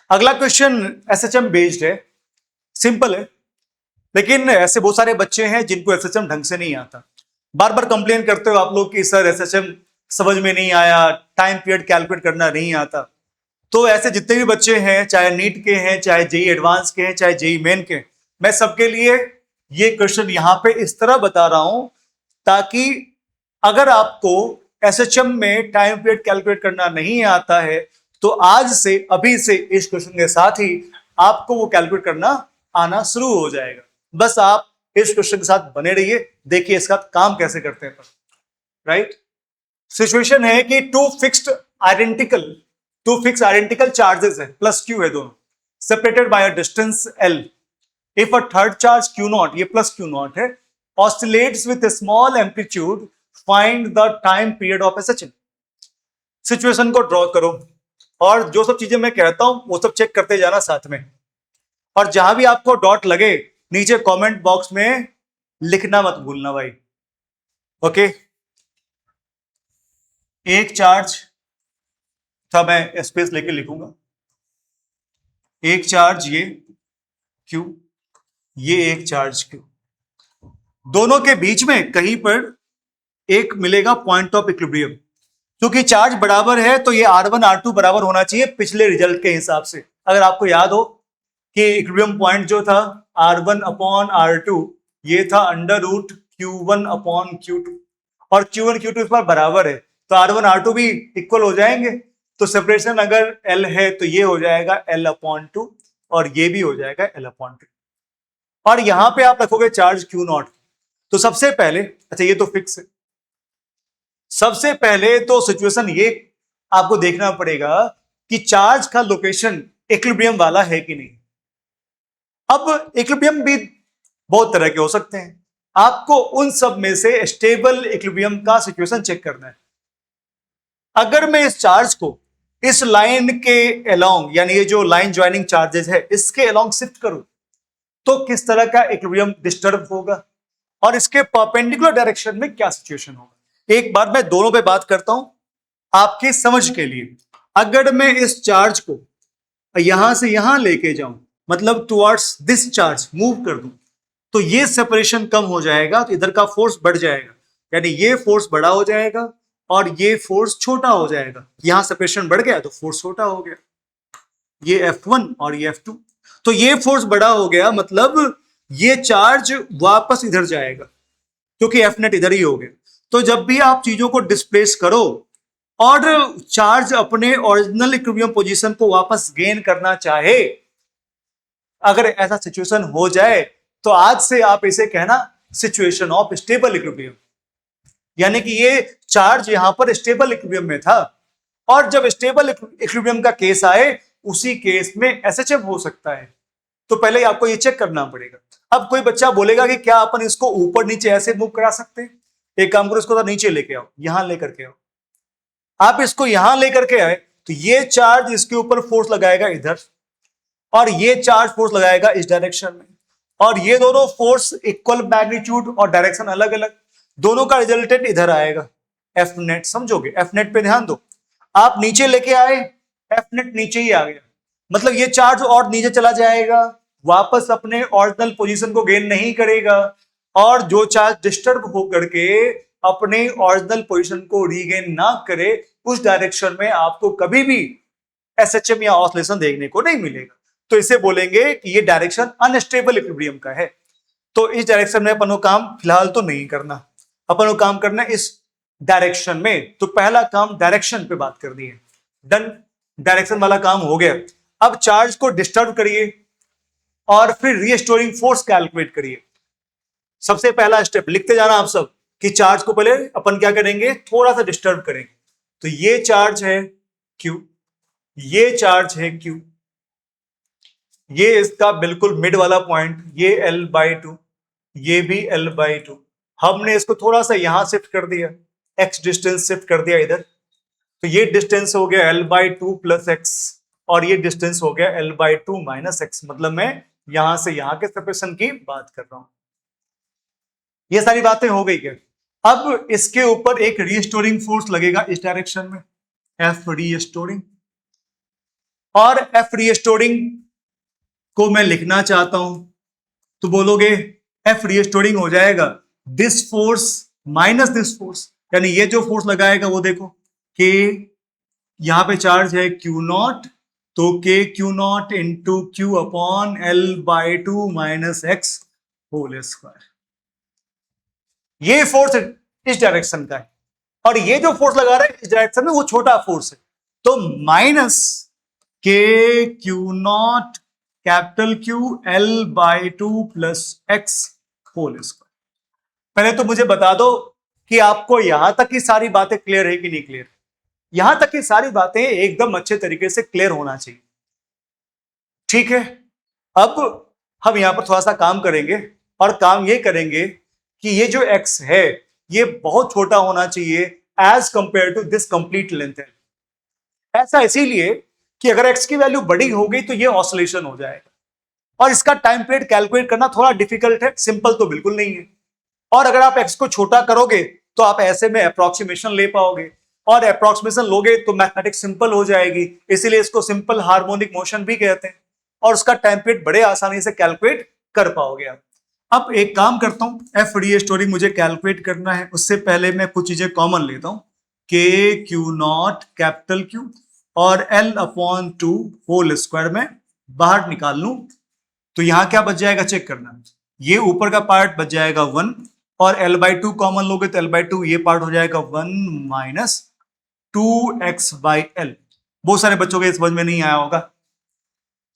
अगला question SHM based है, simple है, लेकिन ऐसे बहुत सारे बच्चे हैं जिनको एसएचएम ढंग से नहीं आता। बार बार कंप्लेन करते हो आप लोग कि सर एसएचएम समझ में नहीं आया, टाइम पीरियड कैलकुलेट करना नहीं आता। तो ऐसे जितने भी बच्चे हैं, चाहे नीट के हैं, चाहे जेई एडवांस के हैं, चाहे जेई मेन के, मैं सबके लिए ये क्वेश्चन यहां पे इस तरह बता रहा हूं ताकि अगर आपको एसएचएम में टाइम पीरियड कैलकुलेट करना नहीं आता है तो आज से, अभी से इस क्वेश्चन के साथ ही आपको वो कैलकुलेट करना आना शुरू हो जाएगा। बस आप इस क्वेश्चन के साथ बने रहिए, देखिए इसका काम कैसे करते हैं। राइट, सिचुएशन है कि टू फिक्स आइडेंटिकल चार्जेस है, प्लस क्यू है दोनों, separated by a distance L. If a third charge Q not, ये प्लस क्यू नॉट है, oscillates with small amplitude, find the time period of SHM. Situation को draw करो और जो सब चीजें मैं कहता हूं वो सब चेक करते जाना साथ में, और जहां भी आपको डॉट लगे नीचे कमेंट बॉक्स में लिखना मत भूलना भाई। ओके, एक चार्ज था, मैं स्पेस लेके लिखूंगा, एक चार्ज ये क्यू, ये एक चार्ज क्यू, दोनों के बीच में कहीं पर एक मिलेगा पॉइंट ऑफ इक्विलिब्रियम। क्योंकि चार्ज बराबर है तो ये R1 R2 बराबर होना चाहिए पिछले रिजल्ट के हिसाब से। अगर आपको याद हो कि इक्विलिब्रियम पॉइंट जो था R1 अपॉन R2, ये था under root Q1 upon Q2, और Q1 Q2 इस पर बराबर है तो R1 R2 भी इक्वल हो जाएंगे। तो सेपरेशन अगर L है तो ये हो जाएगा L अपॉन 2 और ये भी हो जाएगा L अपॉन 2, और यहां पे आप रखोगे चार्ज Q0। तो सबसे पहले, अच्छा ये तो फिक्स है, सबसे पहले तो सिचुएशन ये आपको देखना पड़ेगा कि चार्ज का लोकेशन इक्विलिब्रियम वाला है कि नहीं। अब इक्विलिब्रियम भी बहुत तरह के हो सकते हैं, आपको उन सब में से स्टेबल इक्विलिब्रियम का सिचुएशन चेक करना है। अगर मैं इस चार्ज को इस लाइन के अलोंग, यानी ये जो लाइन ज्वाइनिंग चार्जेस है इसके अलोंग शिफ्ट करूं तो किस तरह का इक्विलिब्रियम डिस्टर्ब होगा और इसके परपेंडिकुलर डायरेक्शन में क्या सिचुएशन होगा। एक बार मैं दोनों पे बात करता हूं आपकी समझ के लिए। अगर मैं इस चार्ज को यहां से यहां लेके जाऊं, मतलब टुवर्ड्स दिस चार्ज मूव कर दूं, तो ये सेपरेशन कम हो जाएगा, तो इधर का फोर्स बढ़ जाएगा, यानी ये फोर्स बड़ा हो जाएगा और ये फोर्स छोटा हो जाएगा। यहां सेपरेशन बढ़ गया तो फोर्स छोटा हो गया, ये F1 और ये F2। तो ये फोर्स बड़ा हो गया, मतलब ये चार्ज वापस इधर जाएगा क्योंकि F नेट इधर ही हो गया। तो जब भी आप चीजों को डिस्प्लेस करो और चार्ज अपने ओरिजिनल इक्विलिब्रियम पोजीशन को वापस गेन करना चाहे, अगर ऐसा सिचुएशन हो जाए तो आज से आप इसे कहना सिचुएशन ऑफ स्टेबल इक्विलिब्रियम, यानी कि ये चार्ज यहां पर स्टेबल इक्विलिब्रियम में था, और जब स्टेबल इक्विलिब्रियम का केस आए उसी केस में एसएचएम हो सकता है। तो पहले आपको ये चेक करना पड़ेगा। अब कोई बच्चा बोलेगा कि क्या अपन इसको ऊपर नीचे ऐसे मूव करा सकते हैं? एक काम करो, इसको तो नीचे लेके आओ, यहां लेकर के आओ। आप इसको यहां लेकर के आए तो ये चार्ज इसके ऊपर फोर्स लगाएगा इधर, और ये चार्ज फोर्स लगाएगा इस डायरेक्शन में, और ये दोनों फोर्स इक्वल मैग्नीट्यूड और डायरेक्शन अलग अलग, दोनों का रिजल्टेंट इधर आएगा एफ नेट। समझोगे? एफ नेट पे ध्यान दो। आप नीचे लेके आए, एफ नेट नीचे ही आ गया, मतलब ये चार्ज और नीचे चला जाएगा, वापस अपने ओरिजिनल पोजीशन को गेन नहीं करेगा, और जो चार्ज डिस्टर्ब होकर के अपने ओरिजिनल पोजीशन को रीगेन ना करे उस डायरेक्शन में आपको कभी भी एसएचएम या ऑसिलेशन देखने को नहीं मिलेगा। तो इसे बोलेंगे कि ये डायरेक्शन अनस्टेबल इक्विलिब्रियम का है। तो इस डायरेक्शन में अपन को काम फिलहाल तो नहीं करना, अपन को काम करना इस डायरेक्शन में। तो पहला काम डायरेक्शन पे बात करनी है, डन, डायरेक्शन वाला काम हो गया। अब चार्ज को डिस्टर्ब करिए और फिर रीस्टोरिंग फोर्स कैलकुलेट करिए। सबसे पहला स्टेप लिखते जाना आप सब कि चार्ज को पहले अपन क्या करेंगे, थोड़ा सा डिस्टर्ब करेंगे। तो ये चार्ज है Q, ये चार्ज है Q, ये इसका बिल्कुल मिड वाला पॉइंट, ये L/2, ये भी L/2। हमने इसको थोड़ा सा यहां शिफ्ट कर दिया, x डिस्टेंस शिफ्ट कर दिया इधर, तो ये डिस्टेंस हो गया L/2 प्लस x, और ये डिस्टेंस हो गया L/2 माइनस x। मतलब मैं यहां से यहां के सेपरेशन की बात कर रहा हूं। ये सारी बातें हो गई क्या? अब इसके ऊपर एक रीस्टोरिंग फोर्स लगेगा इस डायरेक्शन में, F रीस्टोरिंग, और एफ रीस्टोरिंग को मैं लिखना चाहता हूं तो बोलोगे एफ रीस्टोरिंग हो जाएगा this force minus this force, यानी ये जो फोर्स लगाएगा वो देखो कि यहां पे चार्ज है क्यू नॉट, तो K Q naught into Q upon L by two minus x whole square. ये फोर्स इस डायरेक्शन का है और ये जो फोर्स लगा रहा है इस डायरेक्शन में वो छोटा फोर्स है, तो minus K Q naught capital Q L by two plus x whole square. पहले तो मुझे बता दो कि आपको यहां तक की सारी बातें क्लियर है कि नहीं क्लियर? यहां तक की सारी बातें एकदम अच्छे तरीके से क्लियर होना चाहिए, ठीक है। अब हम यहां पर थोड़ा सा काम करेंगे और काम ये करेंगे कि ये जो x है ये बहुत छोटा होना चाहिए as compare to this complete length है। ऐसा इसीलिए कि अगर x की वैल्यू बड़ी हो गई तो ये ऑसिलेशन हो जाएगा और इसका टाइम पीरियड कैलकुलेट करना थोड़ा डिफिकल्ट है, सिंपल तो बिल्कुल नहीं है। और अगर आप x को छोटा करोगे तो आप ऐसे में अप्रोक्सीमेशन ले पाओगे और अप्रोक्सीमेशन लोगे तो मैथमेटिक्स सिंपल हो जाएगी, इसीलिए इसको सिंपल हार्मोनिक मोशन भी कहते हैं और उसका टाइम पीरियड बड़े आसानी से कैलकुलेट कर पाओगे आप। अब एक काम करता हूं, एफ रीस्टोरिंग मुझे कैलकुलेट करना है, उससे पहले मैं कुछ चीजें कॉमन लेता हूं, K Q naught capital Q और L upon two whole square में बाहर निकाल लूं तो यहां क्या बच जाएगा चेक करना, ये ऊपर का पार्ट बच जाएगा 1 और एल बाई टू कॉमन लोगे तो एल बाई टू ये पार्ट हो जाएगा 1 माइनस 2x बाई एल। बहुत सारे बच्चों के समझ में नहीं आया होगा,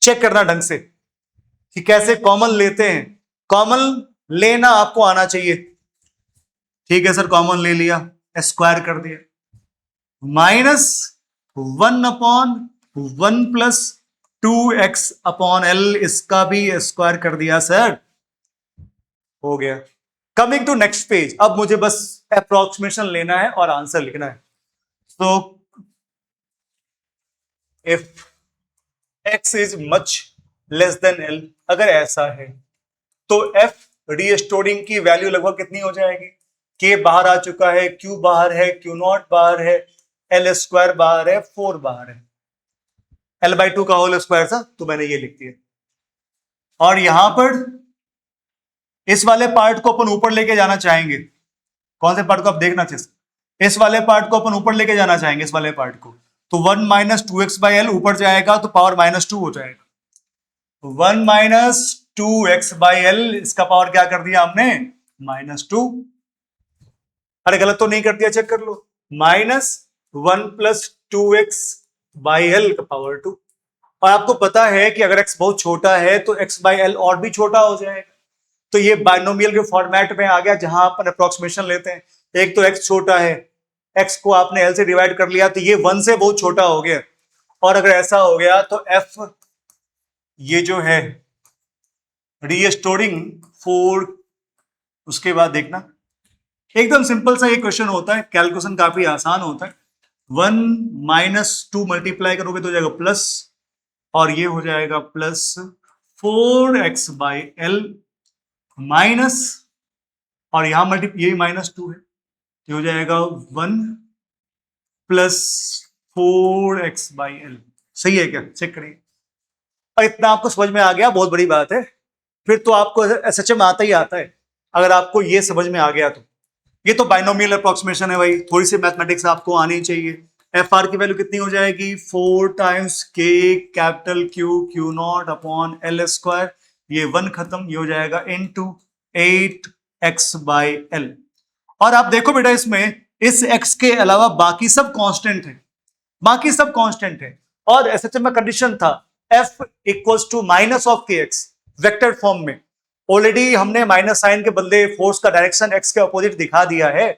चेक करना ढंग से कि कैसे कॉमन लेते हैं। कॉमन लेना आपको आना चाहिए, ठीक है सर कॉमन ले लिया, स्क्वायर कर दिया, minus 1 upon 1 plus 2x upon L, इसका भी स्क्वायर कर दिया सर, हो गया। कमिंग टू नेक्स्ट पेज, अब मुझे बस अप्रोक्सीमेशन लेना है और आंसर लिखना है। So if x is much less than L, अगर ऐसा है तो f रीस्टोरिंग की वैल्यू लगभग कितनी हो जाएगी? k बाहर आ चुका है, q बाहर है, q नॉट बाहर है, l स्क्वायर बाहर है, 4 बाहर है, l बाई टू का होल स्क्वायर था तो मैंने ये लिख दिया। और यहां पर इस वाले पार्ट को अपन ऊपर लेके जाना चाहेंगे, कौन से पार्ट को आप देखना चाहिए, इस वाले पार्ट को अपन ऊपर लेके जाना चाहेंगे, इस वाले पार्ट को, तो 1 माइनस 2x बाई एल ऊपर जाएगा तो पावर -2 हो जाएगा, 1 माइनस 2x बाई एल, इसका पावर क्या कर दिया हमने -2। अरे गलत तो नहीं कर दिया, चेक कर लो, -1 प्लस 2x बाई एल का पावर 2। और आपको पता है कि अगर x बहुत छोटा है तो x बाई एल और भी छोटा हो जाएगा, तो ये बाइनोमियल के फॉर्मेट में आ गया जहां अपन अप्रोक्सीमेशन लेते हैं। एक तो x छोटा है, x को आपने l से डिवाइड कर लिया तो ये 1 से बहुत छोटा हो गया, और अगर ऐसा हो गया तो f ये जो है रीस्टोरिंग फोर, उसके बाद देखना एकदम सिंपल सा ये क्वेश्चन होता है, कैलकुलेशन काफी आसान होता है। 1 माइनस 2 मल्टीप्लाई करोगे तो हो जाएगा प्लस, और ये हो जाएगा plus 4x by L minus, और यहां ये -2 है, ये हो जाएगा 1 प्लस 4x बाई एल। सही है क्या, चेक करिए। और इतना आपको समझ में आ गया, बहुत बड़ी बात है, फिर तो आपको एसएचएम आता ही आता है अगर आपको ये समझ में आ गया तो। ये तो बाइनोमियल अप्रोक्सीमेशन है भाई, थोड़ी सी मैथमेटिक्स आपको आनी चाहिए। एफ आर की वैल्यू कितनी हो जाएगी, 4 टाइम्स के capital Q Q naught upon L square, ये 1 खत्म, ये हो जाएगा इनटू 8x बाई एल। और आप देखो बेटा इसमें इस x के अलावा बाकी सब कांस्टेंट है, बाकी सब कांस्टेंट है, और एसएचएम में कंडीशन था f equals to minus of K x vector form में। ऑलरेडी हमने माइनस साइन के बदले फोर्स का डायरेक्शन x के अपोजिट दिखा दिया है,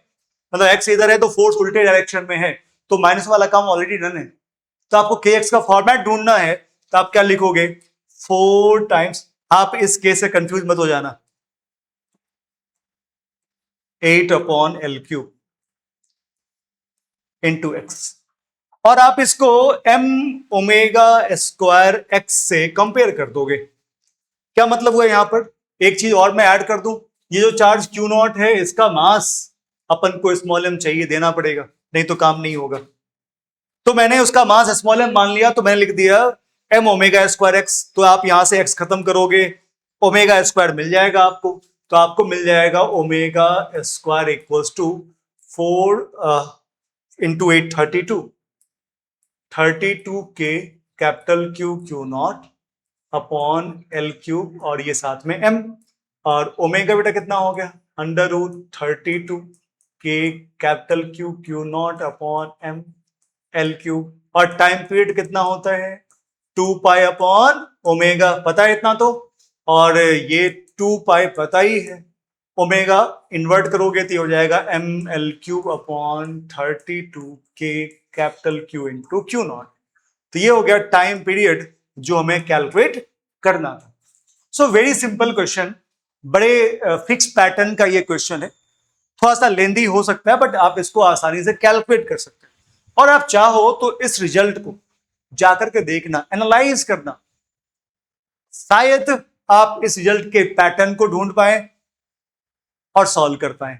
मतलब x इधर है तो फोर्स उल्टे डायरेक्शन में है, तो माइनस वाला काम ऑलरेडी डन है। तो आपको kx का फॉर्मेट ढूंढना है तो आप क्या लिखोगे, 4 टाइम्स, आप इस k से कंफ्यूज मत हो जाना, 8 upon L cube into x, और आप इसको m ओमेगा स्क्वायर x से कंपेयर कर दोगे। क्या मतलब हुआ यहां पर, एक चीज और मैं ऐड कर दूं, ये जो चार्ज क्यू नॉट है इसका मास अपन को स्मॉल m चाहिए, देना पड़ेगा, नहीं तो काम नहीं होगा। तो मैंने उसका मास स्मॉल m मान लिया, तो मैंने लिख दिया एम ओमेगा स्क्वायर एक्स, तो आप यहां से एक्स खत्म करोगे, ओमेगा स्क्वायर मिल जाएगा आपको, तो आपको मिल जाएगा omega square equals to 4 into 8 32 के capital Q naught upon L cube, और ये साथ में एम, और ओमेगा बेटा कितना हो गया, अंडर रूट 32 के capital Q naught upon M L cube, और टाइम पीरियड कितना होता है 2 पाई अपॉन ओमेगा, पता है इतना तो, और ये 2 पाई पता ही है, ओमेगा इन्वर्ट करोगे तो हो जाएगा एम एल क्यूब अपॉन 32 के capital Q into Q naught. तो ये हो गया टाइम पीरियड जो हमें कैलकुलेट करना था। सो वेरी सिंपल क्वेश्चन, बड़े फिक्स पैटर्न का ये क्वेश्चन है, थोड़ा सा लेंदी हो सकता है बट आप इसको आसानी से कैलकुलेट कर सकते हैं, और आप चाहो तो इस रिजल्ट को जाकर के देखना, एनालाइज करना, शायद आप इस रिजल्ट के पैटर्न को ढूंढ पाए और सॉल्व कर पाए।